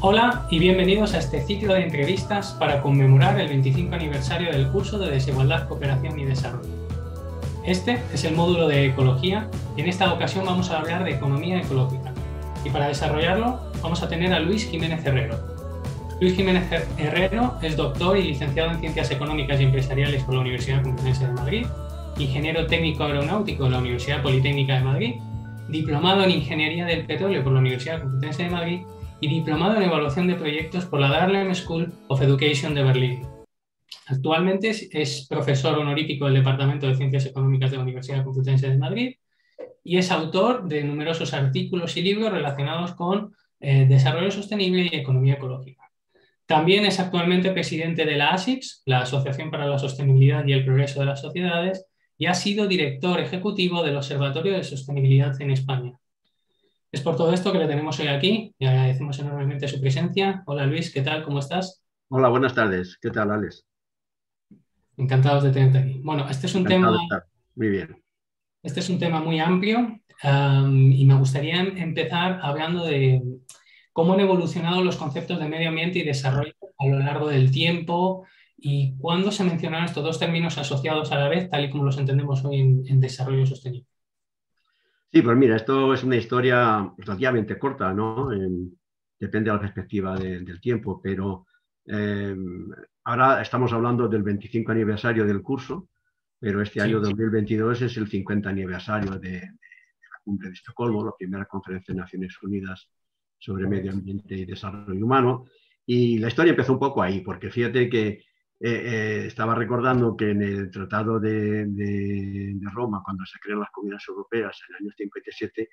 Hola y bienvenidos a este ciclo de entrevistas para conmemorar el 25 aniversario del curso de Desigualdad, Cooperación y Desarrollo. Este es el módulo de Ecología y en esta ocasión vamos a hablar de Economía Ecológica. Y para desarrollarlo vamos a tener a Luis Jiménez Herrero. Luis Jiménez Herrero es doctor y licenciado en Ciencias Económicas y Empresariales por la Universidad Complutense de Madrid, ingeniero técnico aeronáutico de la Universidad Politécnica de Madrid, diplomado en Ingeniería del Petróleo por la Universidad Complutense de Madrid y diplomado en Evaluación de Proyectos por la Dahlem School of Education de Berlín. Actualmente es profesor honorífico del Departamento de Ciencias Económicas de la Universidad Complutense de Madrid y es autor de numerosos artículos y libros relacionados con desarrollo sostenible y economía ecológica. También es actualmente presidente de la ASICS, la Asociación para la Sostenibilidad y el Progreso de las Sociedades, y ha sido director ejecutivo del Observatorio de Sostenibilidad en España. Es por todo esto que le tenemos hoy aquí y agradecemos enormemente su presencia. Hola Luis, ¿qué tal? ¿Cómo estás? Hola, buenas tardes. ¿Qué tal, Alex? Encantados de tenerte aquí. Bueno, Encantado de estar. Muy bien. este es un tema muy amplio y me gustaría empezar hablando de cómo han evolucionado los conceptos de medio ambiente y desarrollo a lo largo del tiempo y cuándo se mencionaron estos dos términos asociados a la vez, tal y como los entendemos hoy en desarrollo sostenible. Sí, pues mira, esto es una historia relativamente corta, ¿no? Depende de la perspectiva del tiempo, pero eh, ahora estamos hablando del 25 aniversario del curso, pero este año Sí. 2022 es el 50 aniversario de la Cumbre de Estocolmo, la primera conferencia de Naciones Unidas sobre medio ambiente y desarrollo humano. Y la historia empezó un poco ahí, porque fíjate que estaba recordando que en el Tratado de Roma, cuando se crean las comunidades europeas en el año 57,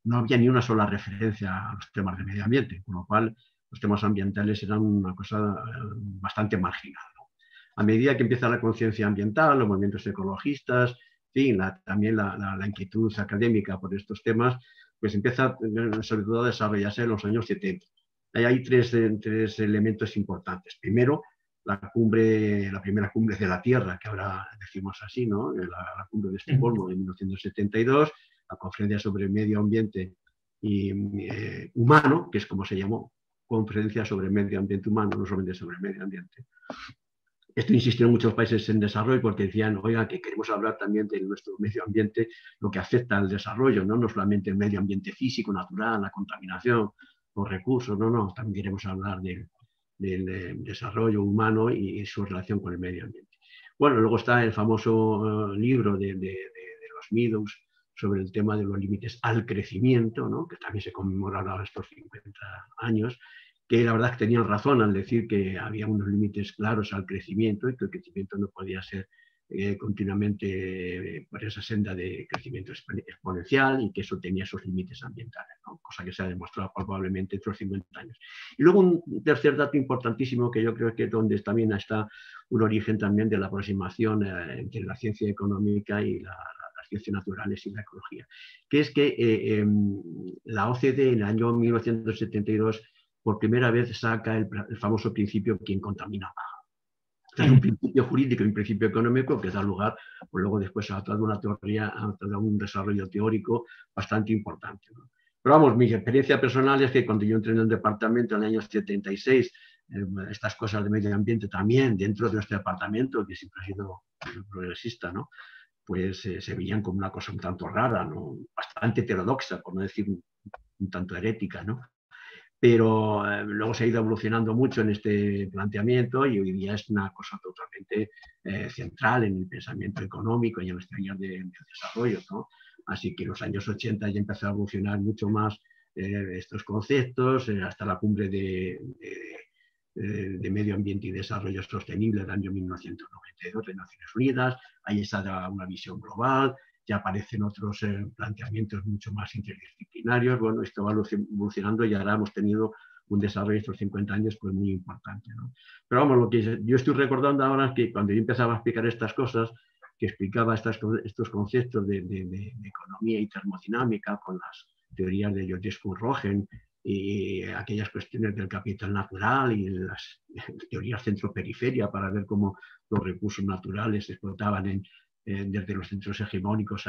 no había ni una sola referencia a los temas de medio ambiente, con lo cual los temas ambientales eran una cosa bastante marginal, ¿no? A medida que empieza la conciencia ambiental, los movimientos ecologistas, en fin, también la inquietud académica por estos temas, pues empieza sobre todo a desarrollarse en los años 70. Hay tres elementos importantes. Primero, la primera cumbre de la Tierra, que ahora decimos así, ¿no? La cumbre de Estocolmo de 1972, la conferencia sobre medio ambiente y humano, que es como se llamó, conferencia sobre medio ambiente humano, no solamente sobre medio ambiente. Esto insistió en muchos países en desarrollo porque decían, oiga, que queremos hablar también de nuestro medio ambiente, lo que afecta al desarrollo, no solamente el medio ambiente físico, natural, la contaminación, los recursos, no, también queremos hablar del desarrollo humano y su relación con el medio ambiente. Bueno, luego está el famoso libro de los Meadows sobre el tema de los límites al crecimiento, ¿no? Que también se conmemorará estos 50 años, que la verdad que tenían razón al decir que había unos límites claros al crecimiento y que el crecimiento no podía ser continuamente por esa senda de crecimiento exponencial y que eso tenía esos límites ambientales, ¿no? Cosa que se ha demostrado probablemente en estos 50 años. Y luego un tercer dato importantísimo que yo creo que es donde también está un origen también de la aproximación entre la ciencia económica y las ciencias naturales y la ecología, que es que la OCDE en el año 1972 por primera vez saca el famoso principio quien contamina paga. Este es un principio jurídico y un principio económico que da lugar, pues luego después a toda una teoría, a todo un desarrollo teórico bastante importante, ¿no? Pero vamos, mi experiencia personal es que cuando yo entré en el departamento en el año 76, estas cosas de medio ambiente también dentro de nuestro departamento, que siempre ha sido progresista, ¿no? Pues se veían como una cosa un tanto rara, ¿no? Bastante heterodoxa, por no decir un tanto herética, ¿no? Pero luego se ha ido evolucionando mucho en este planteamiento y hoy día es una cosa totalmente central en el pensamiento económico y en las teorías de desarrollo, ¿no? Así que en los años 80 ya empezó a evolucionar mucho más estos conceptos, hasta la cumbre de Medio Ambiente y Desarrollo Sostenible del año 1992 de Naciones Unidas. Ahí está una visión global, ya aparecen otros planteamientos mucho más interdisciplinarios. Bueno, esto va evolucionando y ahora hemos tenido un desarrollo estos 50 años pues muy importante, ¿no? Pero vamos, lo que yo estoy recordando ahora es que cuando yo empezaba a explicar estas cosas, que explicaba estos conceptos de economía y termodinámica con las teorías de Georgescu Rogen y aquellas cuestiones del capital natural y las teorías centro-periferia para ver cómo los recursos naturales se explotaban desde los centros hegemónicos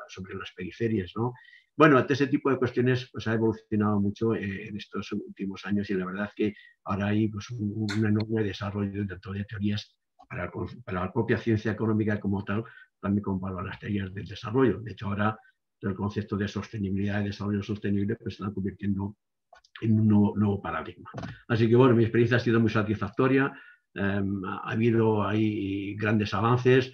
sobre las periferias, ¿no? Bueno, ese tipo de cuestiones pues, ha evolucionado mucho en estos últimos años y la verdad es que ahora hay pues, un enorme desarrollo de teorías para la propia ciencia económica como tal, también como para las teorías del desarrollo. De hecho, ahora el concepto de sostenibilidad y desarrollo sostenible pues, se están convirtiendo en un nuevo paradigma. Así que, bueno, mi experiencia ha sido muy satisfactoria. Ha habido ahí grandes avances,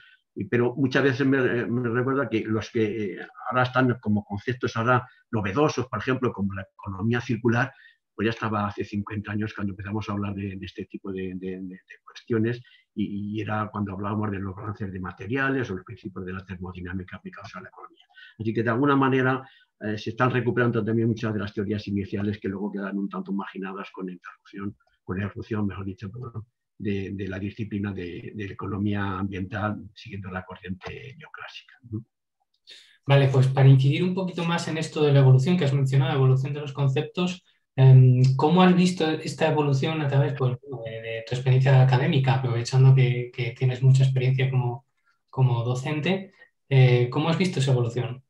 pero muchas veces me recuerda que los que ahora están como conceptos ahora novedosos, por ejemplo, como la economía circular, pues ya estaba hace 50 años cuando empezamos a hablar de este tipo de cuestiones y era cuando hablábamos de los balances de materiales o los principios de la termodinámica aplicados a la economía. Así que de alguna manera se están recuperando también muchas de las teorías iniciales que luego quedan un tanto marginadas con la irrupción, mejor dicho, de la disciplina de economía ambiental siguiendo la corriente neoclásica. Vale, pues para incidir un poquito más en esto de la evolución que has mencionado, la evolución de los conceptos, ¿cómo has visto esta evolución a través pues, de tu experiencia académica, aprovechando que tienes mucha experiencia como docente? ¿Cómo has visto esa evolución?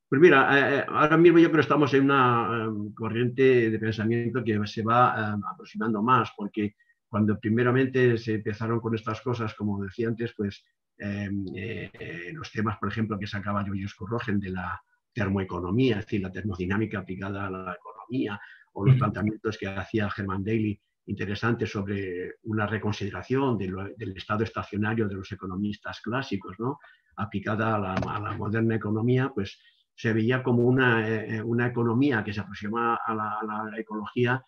Pues mira, ahora mismo yo creo que estamos en una corriente de pensamiento que se va aproximando más, porque cuando primeramente se empezaron con estas cosas, como decía antes, pues los temas, por ejemplo, que sacaba Julius Rogen de la termoeconomía, es decir, la termodinámica aplicada a la economía, o los planteamientos que hacía Herman Daly interesantes sobre una reconsideración del estado estacionario de los economistas clásicos, ¿no? Aplicada a la moderna economía, pues se veía como una economía que se aproxima a la ecología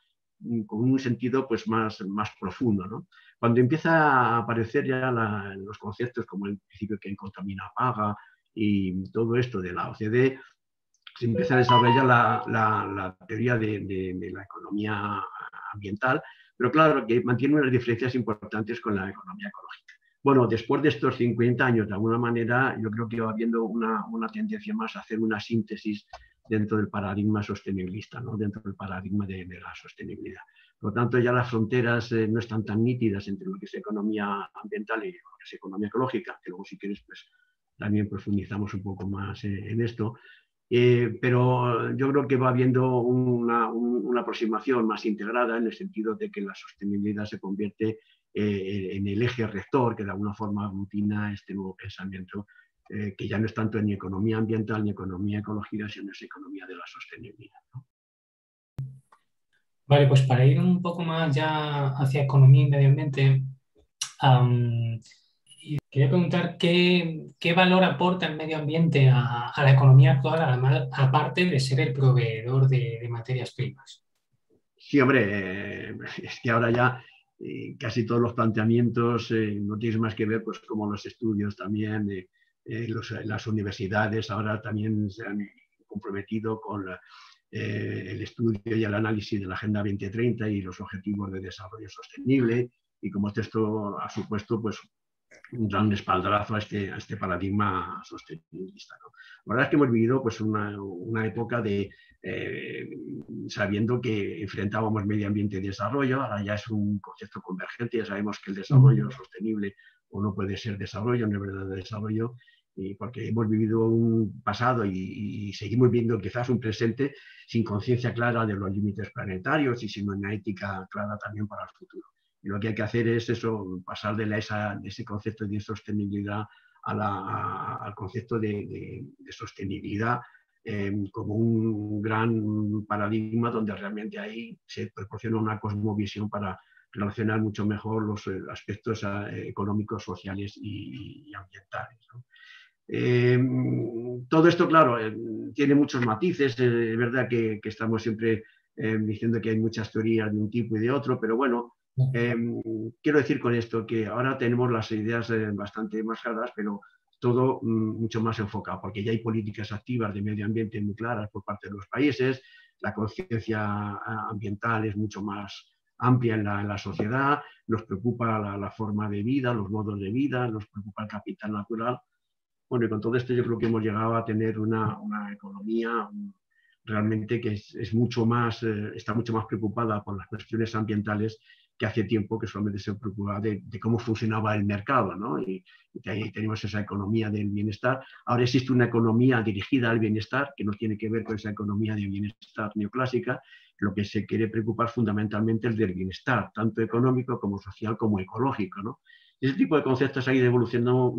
con un sentido pues, más profundo, ¿no? Cuando empieza a aparecer ya los conceptos como el principio que contamina paga y todo esto de la OCDE, se empieza a desarrollar la teoría de la economía ambiental, pero claro que mantiene unas diferencias importantes con la economía ecológica. Bueno, después de estos 50 años, de alguna manera, yo creo que va habiendo una tendencia más a hacer una síntesis dentro del paradigma sostenibilista, ¿no? Dentro del paradigma de la sostenibilidad. Por lo tanto, ya las fronteras no están tan nítidas entre lo que es economía ambiental y lo que es economía ecológica, que luego si quieres pues también profundizamos un poco más en esto. Pero yo creo que va habiendo una aproximación más integrada en el sentido de que la sostenibilidad se convierte en el eje rector que de alguna forma aglutina este nuevo pensamiento, que ya no es tanto ni economía ambiental ni economía ecológica, sino es economía de la sostenibilidad, ¿no? Vale, pues para ir un poco más ya hacia economía y medio ambiente, quería preguntar qué valor aporta el medio ambiente a la economía actual, aparte de ser el proveedor de materias primas. Sí, hombre, es que ahora ya casi todos los planteamientos no tienes más que ver pues como los estudios también, las universidades ahora también se han comprometido con el estudio y el análisis de la Agenda 2030 y los Objetivos de Desarrollo Sostenible, y como esto ha supuesto pues un gran espaldarazo a este paradigma sostenibilista, ¿no? La verdad es que hemos vivido pues, una época de sabiendo que enfrentábamos medio ambiente y desarrollo, ahora ya es un concepto convergente, ya sabemos que el desarrollo sostenible o no puede ser desarrollo, no es verdadero desarrollo, y porque hemos vivido un pasado y seguimos viendo quizás un presente sin conciencia clara de los límites planetarios y sin una ética clara también para el futuro. Y lo que hay que hacer es eso, pasar de ese concepto de insostenibilidad al concepto de sostenibilidad como un gran paradigma donde realmente ahí se proporciona una cosmovisión para relacionar mucho mejor los aspectos económicos, sociales y ambientales, ¿no? Todo esto, claro, tiene muchos matices. Es verdad que estamos siempre diciendo que hay muchas teorías de un tipo y de otro, pero bueno, quiero decir con esto que ahora tenemos las ideas bastante más claras, pero todo mucho más enfocado, porque ya hay políticas activas de medio ambiente muy claras por parte de los países, la conciencia ambiental es mucho más amplia en la sociedad, nos preocupa la forma de vida, los modos de vida, nos preocupa el capital natural. Bueno, y con todo esto yo creo que hemos llegado a tener una economía realmente que es mucho más, está mucho más preocupada por las cuestiones ambientales que hace tiempo que solamente se preocupaba de cómo funcionaba el mercado, ¿no? Y ahí tenemos esa economía del bienestar. Ahora existe una economía dirigida al bienestar que no tiene que ver con esa economía de bienestar neoclásica. Lo que se quiere preocupar fundamentalmente es del bienestar, tanto económico como social como ecológico, ¿no? Ese tipo de conceptos ha ido evolucionando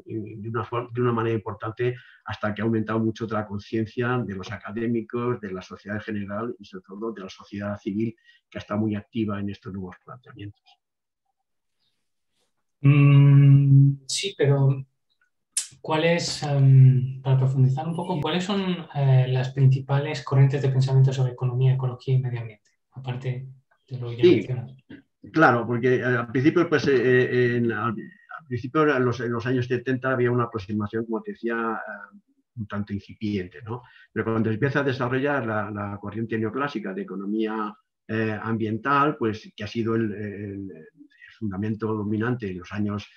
de una manera importante hasta que ha aumentado mucho la conciencia de los académicos, de la sociedad en general y sobre todo de la sociedad civil, que está muy activa en estos nuevos planteamientos. Sí, pero ¿cuáles, para profundizar un poco, cuáles son las principales corrientes de pensamiento sobre economía, ecología y medio ambiente? Aparte de lo ya mencionado. Claro, porque al principio, pues, al principio en los años 70 había una aproximación, como te decía, un tanto incipiente, ¿no? Pero cuando empieza a desarrollar la corriente neoclásica de economía ambiental, pues que ha sido el fundamento dominante en los años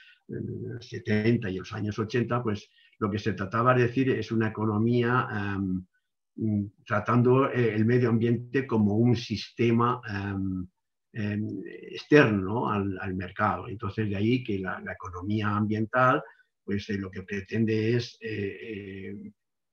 70 y los años 80, pues lo que se trataba de decir es una economía tratando el medio ambiente como un sistema externo al mercado. Entonces, de ahí que la economía ambiental, pues lo que pretende es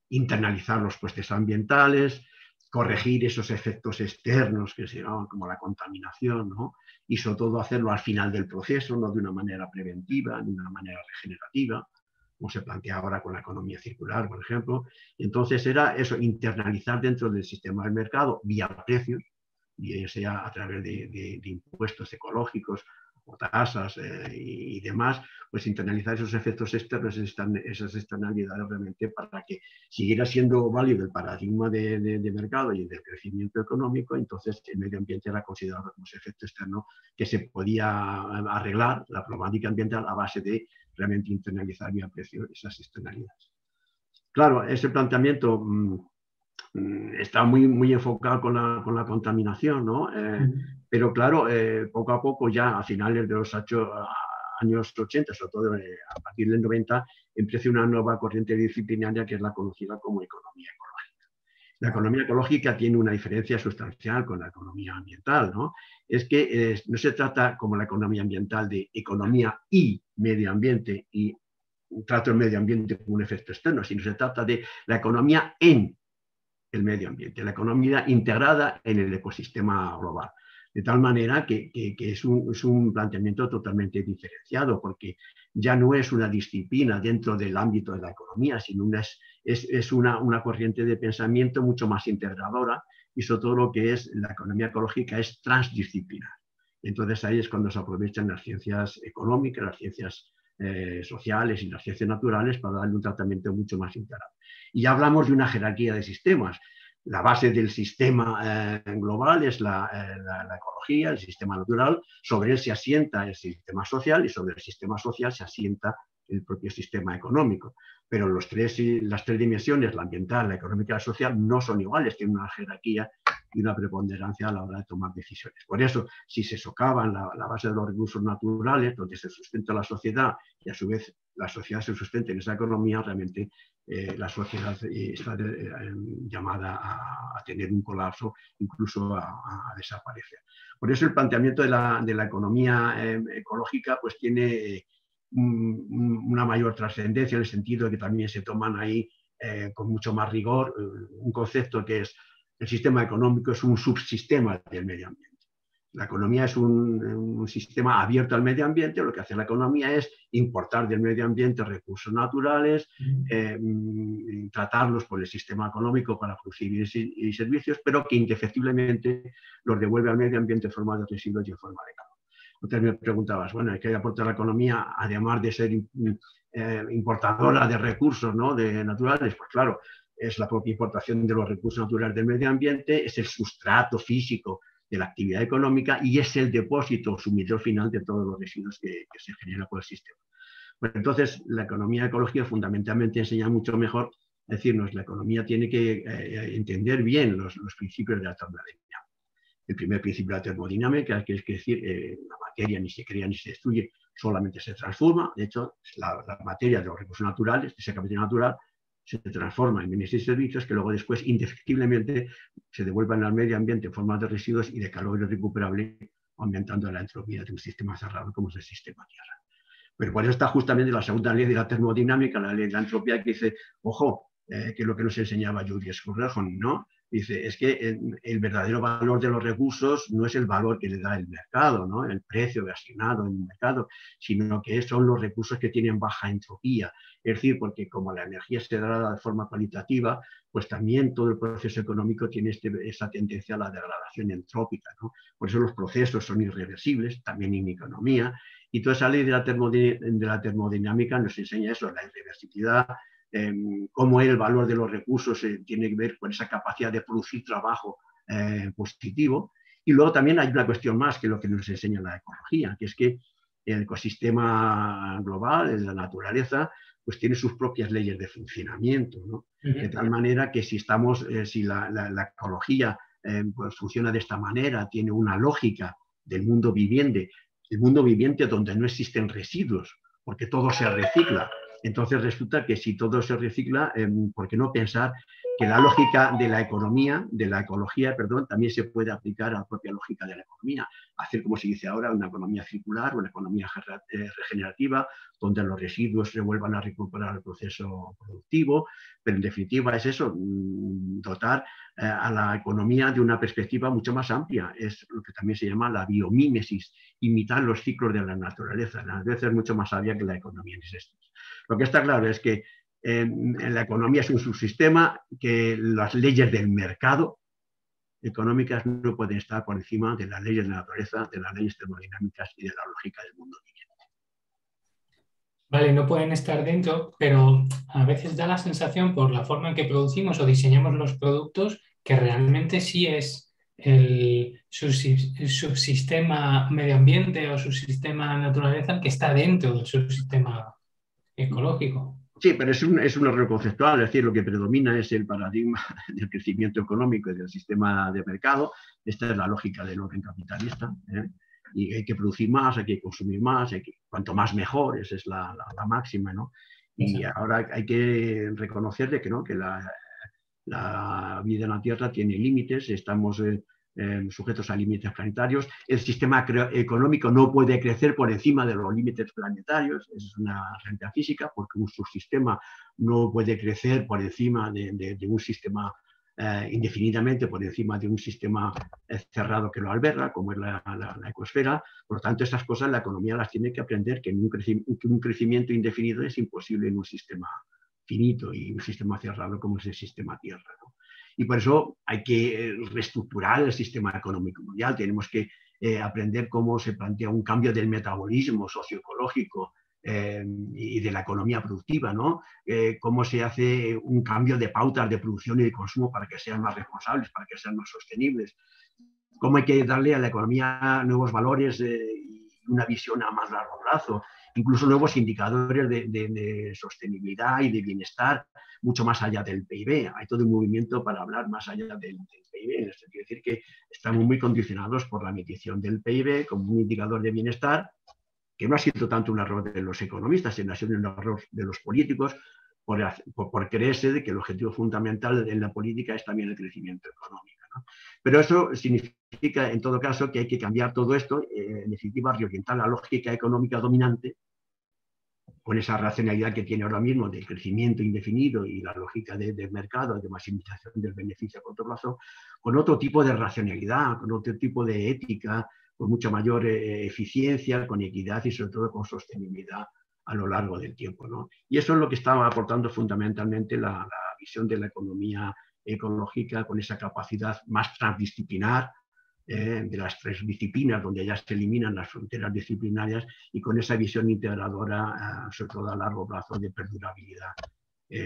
internalizar los costes ambientales, corregir esos efectos externos que se llaman como la contaminación, ¿no? Y sobre todo hacerlo al final del proceso, no de una manera preventiva, de una manera regenerativa, como se plantea ahora con la economía circular, por ejemplo. Entonces era eso, internalizar dentro del sistema del mercado vía precios, y sea a través de impuestos ecológicos o tasas y demás, pues internalizar esos efectos externos, esas externalidades realmente para que siguiera siendo válido el paradigma de mercado y del crecimiento económico. Entonces el medio ambiente era considerado como ese efecto externo que se podía arreglar, la problemática ambiental, a base de realmente internalizar vía precio esas externalidades. Claro, ese planteamiento está muy enfocado con la contaminación, ¿no? Pero claro, poco a poco, ya a finales de los años 80, sobre todo a partir del 90, empieza una nueva corriente disciplinaria que es la conocida como economía ecológica. La economía ecológica tiene una diferencia sustancial con la economía ambiental, ¿no? Es que no se trata, como la economía ambiental, de economía y medio ambiente y trato el medio ambiente como un efecto externo, sino se trata de la economía en el medio ambiente, la economía integrada en el ecosistema global. De tal manera que es un planteamiento totalmente diferenciado, porque ya no es una disciplina dentro del ámbito de la economía, sino es una corriente de pensamiento mucho más integradora, y sobre todo lo que es la economía ecológica es transdisciplinar. Entonces ahí es cuando se aprovechan las ciencias económicas, las ciencias sociales y las ciencias naturales para darle un tratamiento mucho más integrado. Y ya hablamos de una jerarquía de sistemas. La base del sistema global es la ecología, el sistema natural. Sobre él se asienta el sistema social y sobre el sistema social se asienta el propio sistema económico. Pero las tres dimensiones, la ambiental, la económica y la social, no son iguales, tienen una jerarquía y una preponderancia a la hora de tomar decisiones. Por eso, si se socavan la base de los recursos naturales, donde se sustenta la sociedad y a su vez la sociedad se sustenta en esa economía, realmente la sociedad está llamada a tener un colapso, incluso a desaparecer. Por eso el planteamiento de la economía ecológica pues tiene una mayor trascendencia, en el sentido de que también se toman ahí con mucho más rigor un concepto que es: el sistema económico es un subsistema del medio ambiente. La economía es un sistema abierto al medio ambiente. Lo que hace la economía es importar del medio ambiente recursos naturales, tratarlos por el sistema económico para producir y servicios, pero que indefectiblemente los devuelve al medio ambiente en forma de residuos y en forma de carbono. Entonces me preguntabas, bueno, ¿qué aporta la economía además de ser importadora de recursos, ¿no?, naturales? Pues claro, es la propia importación de los recursos naturales del medio ambiente, es el sustrato físico de la actividad económica y es el depósito sumidor final de todos los residuos que se generan por el sistema. Bueno, entonces, la economía ecológica fundamentalmente enseña mucho mejor, es decir, la economía tiene que entender bien los principios de la termodinámica. El primer principio de la termodinámica, que es decir, la materia ni se crea ni se destruye, solamente se transforma. De hecho, la materia de los recursos naturales, de ese capital natural, se transforma en bienes y servicios que luego después indefectiblemente se devuelvan al medio ambiente en forma de residuos y de calor irrecuperable aumentando la entropía de un sistema cerrado como es el sistema Tierra. Pero por eso está justamente la segunda ley de la termodinámica, la ley de la entropía, que dice, ojo, que es lo que nos enseñaba Julius Correjon, ¿no? Dice, es que el verdadero valor de los recursos no es el valor que le da el mercado, ¿no? El precio asignado en el mercado, sino que son los recursos que tienen baja entropía. Es decir, porque como la energía se degrada de forma cualitativa, pues también todo el proceso económico tiene esa tendencia a la degradación entrópica, ¿no? Por eso los procesos son irreversibles, también en economía, y toda esa ley de la termodinámica nos enseña eso, la irreversibilidad, cómo el valor de los recursos tiene que ver con esa capacidad de producir trabajo positivo. Y luego también hay una cuestión más que es lo que nos enseña la ecología, que es que el ecosistema global, la naturaleza, pues tiene sus propias leyes de funcionamiento, ¿no? De tal manera que si la ecología pues funciona de esta manera, tiene una lógica del mundo viviente, el mundo viviente donde no existen residuos, porque todo se recicla. Entonces resulta que si todo se recicla, ¿por qué no pensar que la lógica de la economía, de la ecología, perdón, también se puede aplicar a la propia lógica de la economía? Hacer, como se dice ahora, una economía circular, una economía regenerativa, donde los residuos se vuelvan a recuperar el proceso productivo, pero en definitiva es eso, dotar a la economía de una perspectiva mucho más amplia. Es lo que también se llama la biomímesis, imitar los ciclos de la naturaleza. La naturaleza es mucho más sabia que la economía en ese sentido. Lo que está claro es que la economía es un subsistema, que las leyes del mercado económicas no pueden estar por encima de las leyes de la naturaleza, de las leyes termodinámicas y de la lógica del mundo viviente. Vale, no pueden estar dentro, pero a veces da la sensación por la forma en que producimos o diseñamos los productos que realmente sí es el subsistema medio ambiente o subsistema naturaleza que está dentro del subsistema ecológico. Sí, pero es un error conceptual, es decir, lo que predomina es el paradigma del crecimiento económico y del sistema de mercado. Esta es la lógica del orden capitalista, ¿eh? Y hay que producir más, hay que consumir más, cuanto más mejor, esa es la máxima, ¿no? Y ahora hay que reconocerle que, ¿no? Que la vida en la Tierra tiene límites, estamos sujetos a límites planetarios. El sistema económico no puede crecer por encima de los límites planetarios, es una realidad física, porque un subsistema no puede crecer por encima de un sistema indefinidamente, por encima de un sistema cerrado que lo alberga, como es la ecosfera. Por lo tanto, estas cosas la economía las tiene que aprender, que un crecimiento indefinido es imposible en un sistema finito y un sistema cerrado como es el sistema Tierra, ¿no? Y por eso hay que reestructurar el sistema económico mundial. Tenemos que aprender cómo se plantea un cambio del metabolismo socioecológico y de la economía productiva, ¿no? Cómo se hace un cambio de pautas de producción y de consumo para que sean más responsables, para que sean más sostenibles. Cómo hay que darle a la economía nuevos valores y una visión a más largo plazo, incluso nuevos indicadores de sostenibilidad y de bienestar, mucho más allá del PIB. Hay todo un movimiento para hablar más allá del PIB. Esto quiere decir que estamos muy condicionados por la medición del PIB como un indicador de bienestar, que no ha sido tanto un error de los economistas, sino ha sido un error de los políticos por creerse de que el objetivo fundamental en la política es también el crecimiento económico, ¿no? Pero eso significa, en todo caso, que hay que cambiar todo esto, en definitiva, reorientar la lógica económica dominante con esa racionalidad que tiene ahora mismo del crecimiento indefinido y la lógica del mercado, de maximización del beneficio a corto plazo, con otro tipo de racionalidad, con otro tipo de ética, con mucha mayor eficiencia, con equidad y sobre todo con sostenibilidad a lo largo del tiempo, ¿no? Y eso es lo que estaba aportando fundamentalmente la visión de la economía ecológica, con esa capacidad más transdisciplinar de las tres disciplinas, donde ya se eliminan las fronteras disciplinarias, y con esa visión integradora, sobre todo a largo plazo, de perdurabilidad,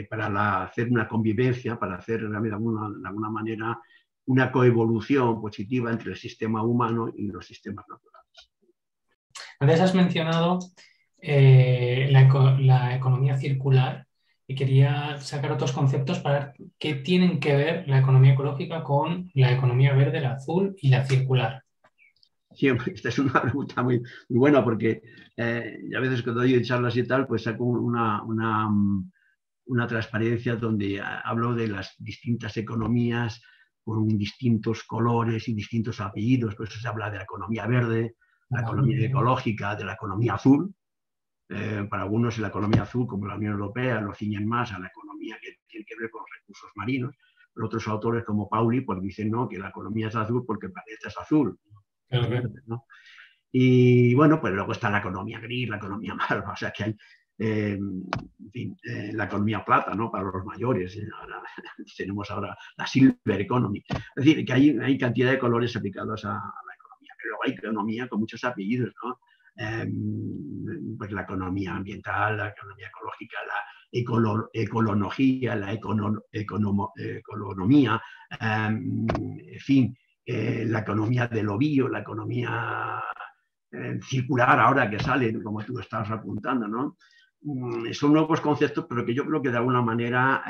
para hacer una convivencia, para hacer de alguna manera una coevolución positiva entre el sistema humano y los sistemas naturales. Antes has mencionado la economía circular y quería sacar otros conceptos para qué tienen que ver la economía ecológica con la economía verde, la azul y la circular. Sí, esta es una pregunta muy buena porque a veces cuando doy charlas y tal, pues saco una transparencia donde hablo de las distintas economías con distintos colores y distintos apellidos. Por eso se habla de la economía verde, la economía ecológica, de la economía azul. Para algunos la economía azul, como la Unión Europea, lo ciñen más a la economía que tiene que ver con los recursos marinos. Pero otros autores como Pauli pues dicen no, que la economía es azul porque el planeta es azul. ¿No? Y bueno, pues luego está la economía gris, la economía marra, o sea que hay en fin, la economía plata, ¿no? Para los mayores. Ahora, tenemos ahora la silver economy. Es decir, que hay cantidad de colores aplicados a la economía. Pero luego hay economía con muchos apellidos, ¿no? Pues la economía ambiental, la economía ecológica, la ecolonología, la economía, en fin, la economía de lo bio, la economía circular ahora que sale, como tú estás apuntando, ¿no? Son nuevos conceptos, pero que yo creo que de alguna manera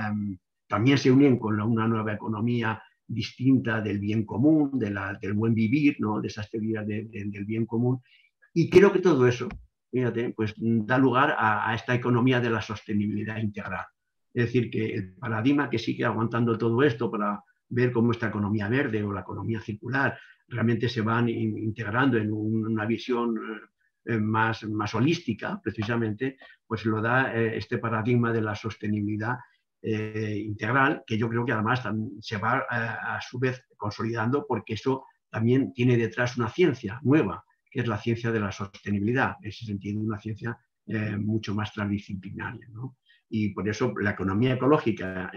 también se unen con una nueva economía distinta del bien común, del buen vivir, ¿no? De esas teorías del bien común. Y creo que todo eso, fíjate, pues da lugar a esta economía de la sostenibilidad integral. Es decir, que el paradigma que sigue aguantando todo esto para ver cómo esta economía verde o la economía circular realmente se van integrando en una visión más holística, precisamente, pues lo da este paradigma de la sostenibilidad integral, que yo creo que además se va a su vez consolidando, porque eso también tiene detrás una ciencia nueva, que es la ciencia de la sostenibilidad, en ese sentido una ciencia mucho más transdisciplinaria, ¿no? Y por eso la economía ecológica,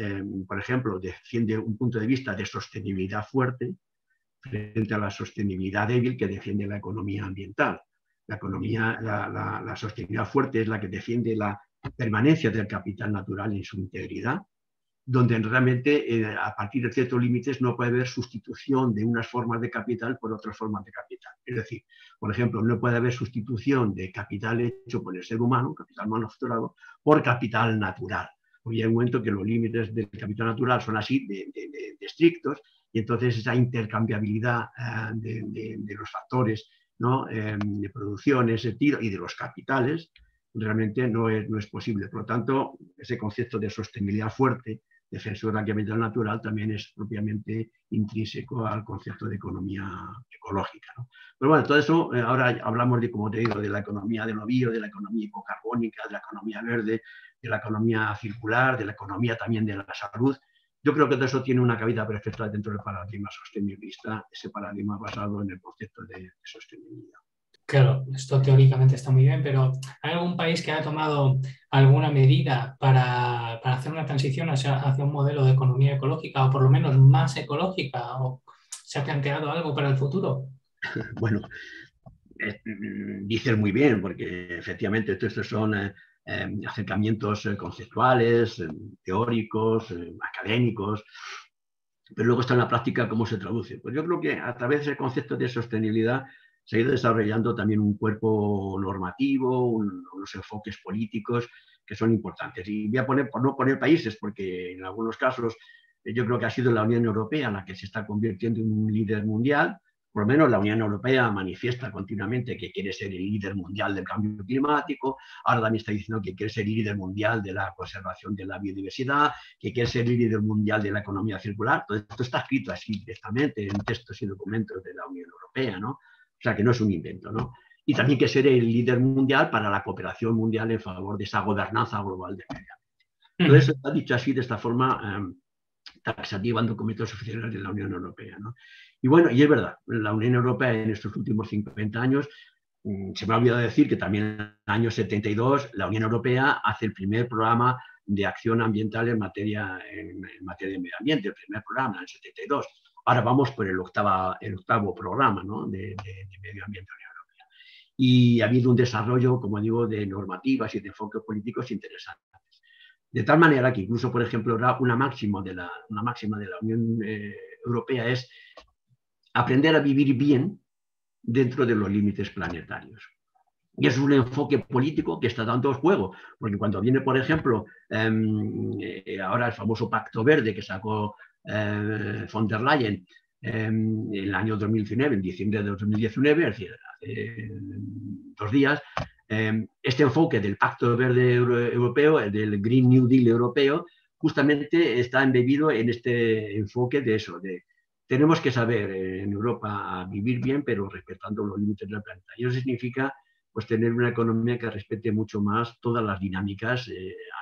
por ejemplo, defiende un punto de vista de sostenibilidad fuerte frente a la sostenibilidad débil que defiende la economía ambiental. La sostenibilidad fuerte es la que defiende la permanencia del capital natural en su integridad, donde realmente a partir de ciertos límites no puede haber sustitución de unas formas de capital por otras formas de capital. Es decir, por ejemplo, no puede haber sustitución de capital hecho por el ser humano, capital manufacturado, por capital natural. Porque hay un momento que los límites del capital natural son así de estrictos, y entonces esa intercambiabilidad de los factores, ¿no? De producción, ese tiro, y de los capitales, realmente no es posible. Por lo tanto, ese concepto de sostenibilidad fuerte, defensor del capital natural, también es propiamente intrínseco al concepto de economía ecológica, ¿no? Pero bueno, todo eso, ahora hablamos de, como te digo, de la economía de lo bio, de la economía hipocarbónica, de la economía verde, de la economía circular, de la economía también de la salud. Yo creo que todo eso tiene una cabida perfecta dentro del paradigma sostenibilista, ese paradigma basado en el concepto de sostenibilidad. Claro, esto teóricamente está muy bien, pero ¿hay algún país que haya tomado alguna medida para hacer una transición hacia un modelo de economía ecológica, o por lo menos más ecológica, o se ha planteado algo para el futuro? Bueno, dices muy bien, porque efectivamente estos son acercamientos conceptuales, teóricos, académicos, pero luego está en la práctica cómo se traduce. Pues yo creo que a través del concepto de sostenibilidad se ha ido desarrollando también un cuerpo normativo, unos enfoques políticos que son importantes. Y voy a poner, por no poner países, porque en algunos casos yo creo que ha sido la Unión Europea la que se está convirtiendo en un líder mundial. Por lo menos la Unión Europea manifiesta continuamente que quiere ser el líder mundial del cambio climático. Ahora también está diciendo que quiere ser el líder mundial de la conservación de la biodiversidad, que quiere ser el líder mundial de la economía circular. Todo esto está escrito así directamente en textos y documentos de la Unión Europea, ¿no? O sea, que no es un invento, ¿no? Y también que ser el líder mundial para la cooperación mundial en favor de esa gobernanza global del medio ambiente. Todo eso está dicho así, de esta forma taxativa en documentos oficiales de la Unión Europea, ¿no? Y bueno, y es verdad, la Unión Europea en estos últimos 50 años, se me ha olvidado decir que también en el año 72 la Unión Europea hace el primer programa de acción ambiental en materia de medio ambiente, el primer programa en el 72. Ahora vamos por el octavo programa, ¿no? de medio ambiente de la Unión Europea. Y ha habido un desarrollo, como digo, de normativas y de enfoques políticos interesantes. De tal manera que incluso, por ejemplo, una máxima de la Unión Europea es aprender a vivir bien dentro de los límites planetarios. Y es un enfoque político que está dando el juego, porque cuando viene, por ejemplo, ahora el famoso Pacto Verde que sacó von der Leyen en el año 2019, en diciembre de 2019, es decir, hace 2 días, este enfoque del Pacto Verde Europeo, del Green New Deal europeo, justamente está embebido en este enfoque de eso, de tenemos que saber en Europa vivir bien, pero respetando los límites del planeta. Y eso significa pues, tener una economía que respete mucho más todas las dinámicas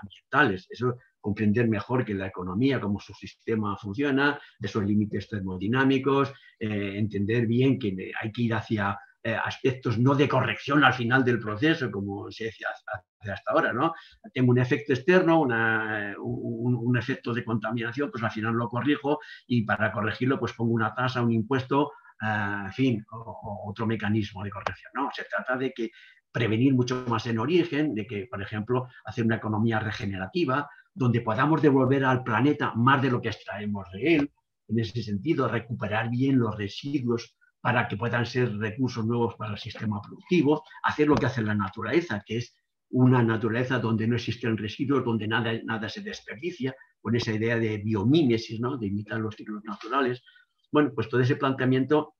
ambientales. Eso, comprender mejor que la economía, cómo su sistema funciona, esos límites termodinámicos, entender bien que hay que ir hacia aspectos no de corrección al final del proceso, como se decía hasta ahora, ¿no? Tengo un efecto externo, un efecto de contaminación, pues al final lo corrijo y para corregirlo pues pongo una tasa, un impuesto, en fin, o otro mecanismo de corrección, ¿no? Se trata de que prevenir mucho más en origen, de que, por ejemplo, hacer una economía regenerativa, donde podamos devolver al planeta más de lo que extraemos de él, en ese sentido, recuperar bien los residuos para que puedan ser recursos nuevos para el sistema productivo, hacer lo que hace la naturaleza, que es una naturaleza donde no existen residuos, donde nada se desperdicia, con esa idea de biomímesis, ¿no? De imitar los ciclos naturales. Bueno, pues todo ese planteamiento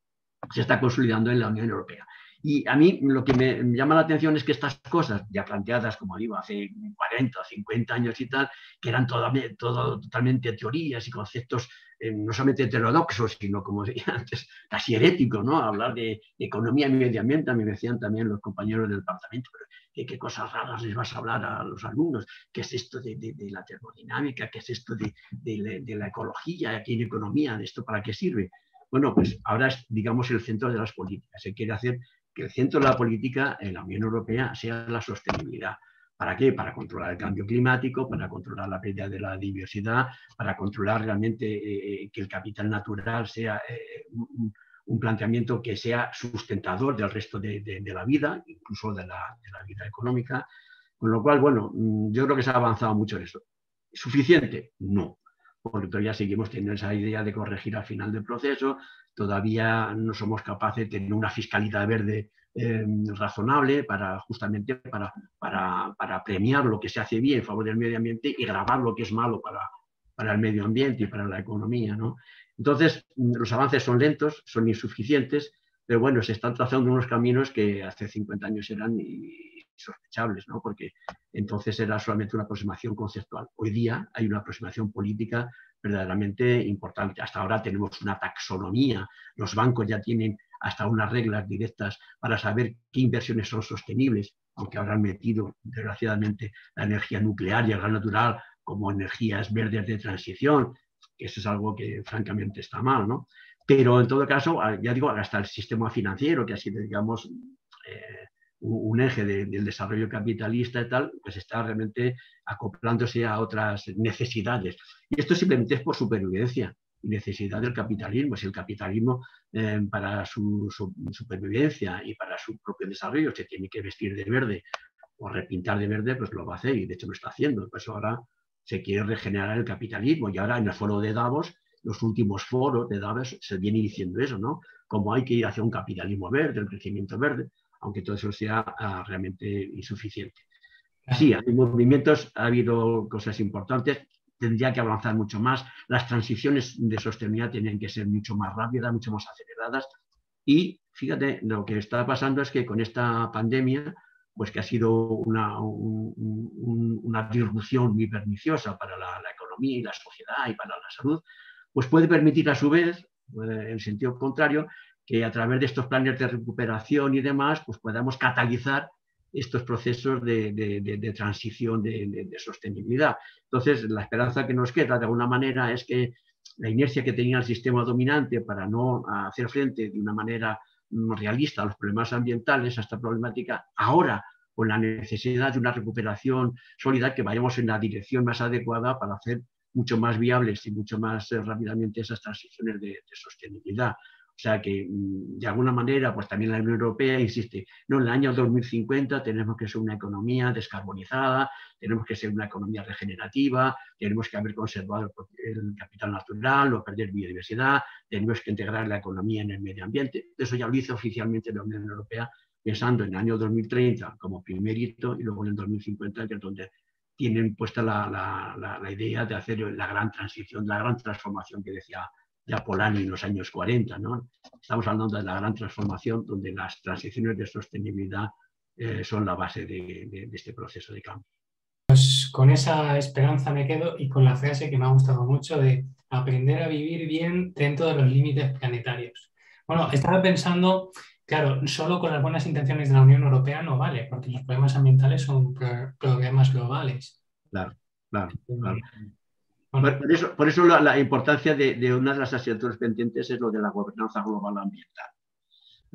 se está consolidando en la Unión Europea. Y a mí lo que me llama la atención es que estas cosas, ya planteadas, como digo, hace 40 o 50 años y tal, que eran totalmente teorías y conceptos no solamente heterodoxos, sino, como decía antes, casi heréticos, ¿no? Hablar de economía y medio ambiente, a mí me decían también los compañeros del departamento, pero ¿qué cosas raras les vas a hablar a los alumnos? ¿Qué es esto de la termodinámica? ¿Qué es esto de la ecología? ¿Aquí en economía? ¿De esto para qué sirve? Bueno, pues ahora es, digamos, el centro de las políticas. Se quiere hacer que el centro de la política en la Unión Europea sea la sostenibilidad. ¿Para qué? Para controlar el cambio climático, para controlar la pérdida de la diversidad, para controlar realmente que el capital natural sea un planteamiento que sea sustentador del resto de la vida, incluso de la vida económica. Con lo cual, bueno, yo creo que se ha avanzado mucho en eso. ¿Suficiente? No, porque todavía seguimos teniendo esa idea de corregir al final del proceso, todavía no somos capaces de tener una fiscalidad verde razonable justamente para premiar lo que se hace bien en favor del medio ambiente y grabar lo que es malo para el medio ambiente y para la economía, ¿no? Entonces, los avances son lentos, son insuficientes, pero bueno, se están trazando unos caminos que hace 50 años eran insospechables, ¿no? Porque entonces era solamente una aproximación conceptual. Hoy día hay una aproximación política verdaderamente importante. Hasta ahora tenemos una taxonomía, los bancos ya tienen hasta unas reglas directas para saber qué inversiones son sostenibles, aunque habrán metido, desgraciadamente, la energía nuclear y el gas natural como energías verdes de transición, que eso es algo que francamente está mal, ¿no? Pero en todo caso, ya digo, hasta el sistema financiero, que ha sido, digamos, un eje del desarrollo capitalista y tal, pues está realmente acoplándose a otras necesidades. Y esto simplemente es por supervivencia y necesidad del capitalismo. Si el capitalismo para su supervivencia y para su propio desarrollo se tiene que vestir de verde o repintar de verde, pues lo va a hacer y de hecho lo está haciendo. Por eso ahora se quiere regenerar el capitalismo y ahora en el foro de Davos, los últimos foros de Davos se viene diciendo eso, ¿no? Como hay que ir hacia un capitalismo verde, el crecimiento verde, aunque todo eso sea realmente insuficiente. Sí, hay movimientos, ha habido cosas importantes, tendría que avanzar mucho más, las transiciones de sostenibilidad tienen que ser mucho más rápidas, mucho más aceleradas y fíjate, lo que está pasando es que con esta pandemia, pues que ha sido una disrupción muy perniciosa para la economía y la sociedad y para la salud, pues puede permitir a su vez, en sentido contrario, que a través de estos planes de recuperación y demás, pues podamos catalizar estos procesos de transición de sostenibilidad. Entonces, la esperanza que nos queda de alguna manera es que la inercia que tenía el sistema dominante para no hacer frente de una manera realista a los problemas ambientales, a esta problemática, ahora con la necesidad de una recuperación sólida, que vayamos en la dirección más adecuada para hacer mucho más viables y mucho más rápidamente esas transiciones de sostenibilidad. O sea que, de alguna manera, pues también la Unión Europea insiste, no, en el año 2050 tenemos que ser una economía descarbonizada, tenemos que ser una economía regenerativa, tenemos que haber conservado el capital natural, no perder biodiversidad, tenemos que integrar la economía en el medio ambiente. Eso ya lo hizo oficialmente la Unión Europea, pensando en el año 2030 como primer hito y luego en el 2050, que es donde tienen puesta la idea de hacer la gran transición, la gran transformación que decía ya Polanyi en los años 40, ¿no? Estamos hablando de la gran transformación donde las transiciones de sostenibilidad son la base de este proceso de cambio. Pues con esa esperanza me quedo y con la frase que me ha gustado mucho de aprender a vivir bien dentro de los límites planetarios. Bueno, estaba pensando, claro, solo con las buenas intenciones de la Unión Europea no vale, porque los problemas ambientales son problemas globales. Claro, claro, claro. Bueno, Por eso la importancia de una de las asignaturas pendientes es lo de la gobernanza global ambiental.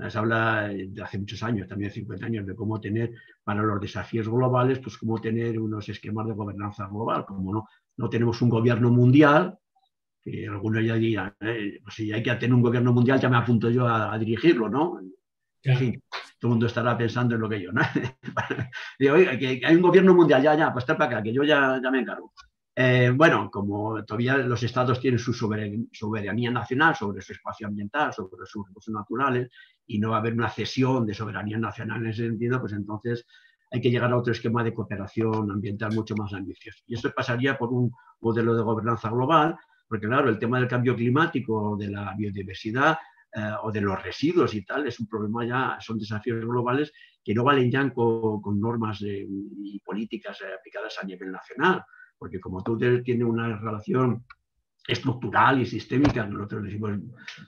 Se habla de hace muchos años, también 50 años, de cómo tener para los desafíos globales, pues cómo tener unos esquemas de gobernanza global. Como no tenemos un gobierno mundial, que algunos ya dirán, pues si hay que tener un gobierno mundial, ya me apunto yo a dirigirlo, ¿no? En fin, todo el mundo estará pensando en lo que yo, ¿no? Digo, oiga, que hay un gobierno mundial, ya, pues está para acá, que yo ya me encargo. Bueno, como todavía los estados tienen su soberanía nacional sobre su espacio ambiental, sobre sus recursos naturales, y no va a haber una cesión de soberanía nacional en ese sentido, pues entonces hay que llegar a otro esquema de cooperación ambiental mucho más ambicioso. Y eso pasaría por un modelo de gobernanza global, porque claro, el tema del cambio climático, de la biodiversidad o de los residuos y tal, es un problema ya, son desafíos globales que no valen ya con normas y políticas aplicadas a nivel nacional. Porque como tú tienes una relación estructural y sistémica, nosotros decimos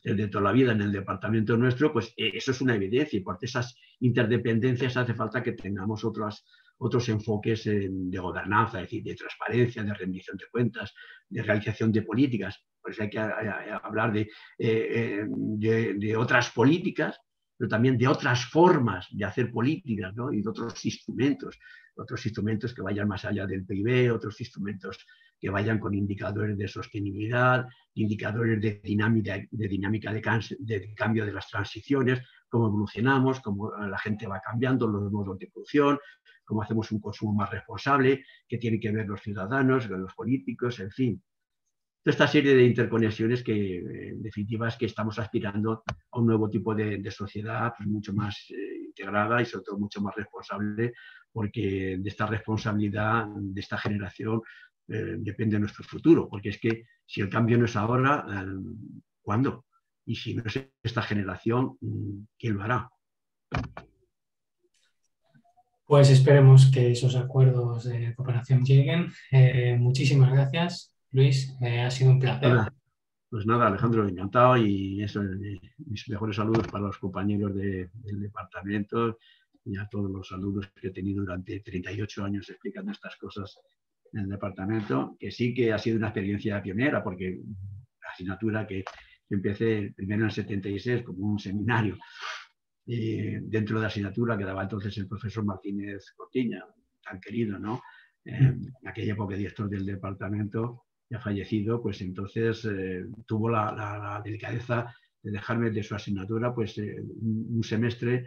desde toda la vida en el departamento nuestro, pues eso es una evidencia y por esas interdependencias hace falta que tengamos otros enfoques de gobernanza, es decir, de transparencia, de rendición de cuentas, de realización de políticas. Pues hay que hablar de otras políticas, pero también de otras formas de hacer políticas, ¿no? Y de otros instrumentos que vayan más allá del PIB, otros instrumentos que vayan con indicadores de sostenibilidad, indicadores de dinámica de cambio de las transiciones, cómo evolucionamos, cómo la gente va cambiando, los modos de producción, cómo hacemos un consumo más responsable, qué tienen que ver los ciudadanos, los políticos, en fin. Esta serie de interconexiones que, en definitiva, es que estamos aspirando a un nuevo tipo de sociedad pues, mucho más integrada y sobre todo mucho más responsable, porque de esta responsabilidad de esta generación depende nuestro futuro, porque es que si el cambio no es ahora, ¿cuándo? Y si no es esta generación, ¿quién lo hará? Pues esperemos que esos acuerdos de cooperación lleguen. Muchísimas gracias. Luis, ha sido un placer. Pues nada, Alejandro, encantado y eso, mis mejores saludos para los compañeros del departamento y a todos los alumnos que he tenido durante 38 años explicando estas cosas en el departamento, que sí que ha sido una experiencia pionera porque la asignatura que empecé primero en el 76 como un seminario dentro de la asignatura que daba entonces el profesor Martínez Cortiña, tan querido, ¿no? En aquella época director del departamento, ya fallecido, pues entonces tuvo la delicadeza de dejarme de su asignatura pues un semestre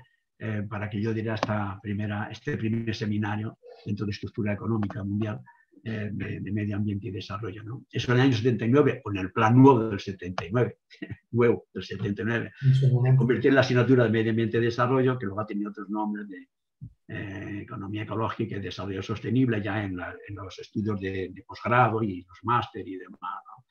para que yo diera este primer seminario dentro de estructura económica mundial de medio ambiente y desarrollo, ¿no? Eso en el año 79, con el plan nuevo del 79, convertí en la asignatura de medio ambiente y desarrollo, que luego ha tenido otros nombres de economía ecológica y desarrollo sostenible ya en los estudios de posgrado y los máster y demás, ¿no?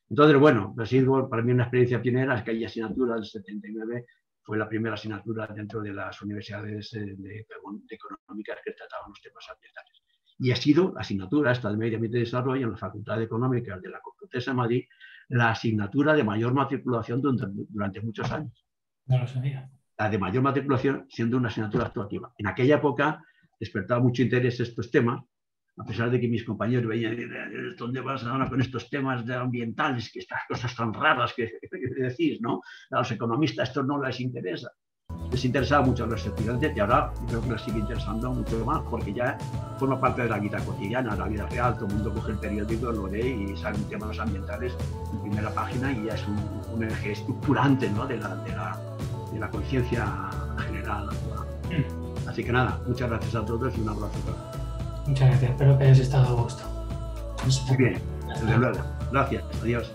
Entonces, bueno, ha sido para mí una experiencia pionera, es que aquella asignatura del 79 fue la primera asignatura dentro de las universidades económicas que trataban los temas ambientales. Y ha sido la asignatura esta de medio ambiente y desarrollo en la Facultad de Económicas de la Complutense de Madrid, la asignatura de mayor matriculación durante muchos años. No lo sabía. La de mayor matriculación siendo una asignatura actuativa. En aquella época despertaba mucho interés estos temas, a pesar de que mis compañeros veían, ¿dónde vas ahora con estos temas ambientales, que estas cosas tan raras que decís, ¿no? A los economistas esto no les interesa. Les interesaba mucho a los estudiantes y ahora creo que les sigue interesando mucho más porque ya forma parte de la vida cotidiana, la vida real. Todo el mundo coge el periódico, lo lee y salen temas ambientales en primera página y ya es un eje estructurante, ¿no? de la conciencia general. Así que nada, muchas gracias a todos y un abrazo a todos. Muchas gracias, espero que hayas estado a gusto. Muy bien, desde luego. Gracias, adiós.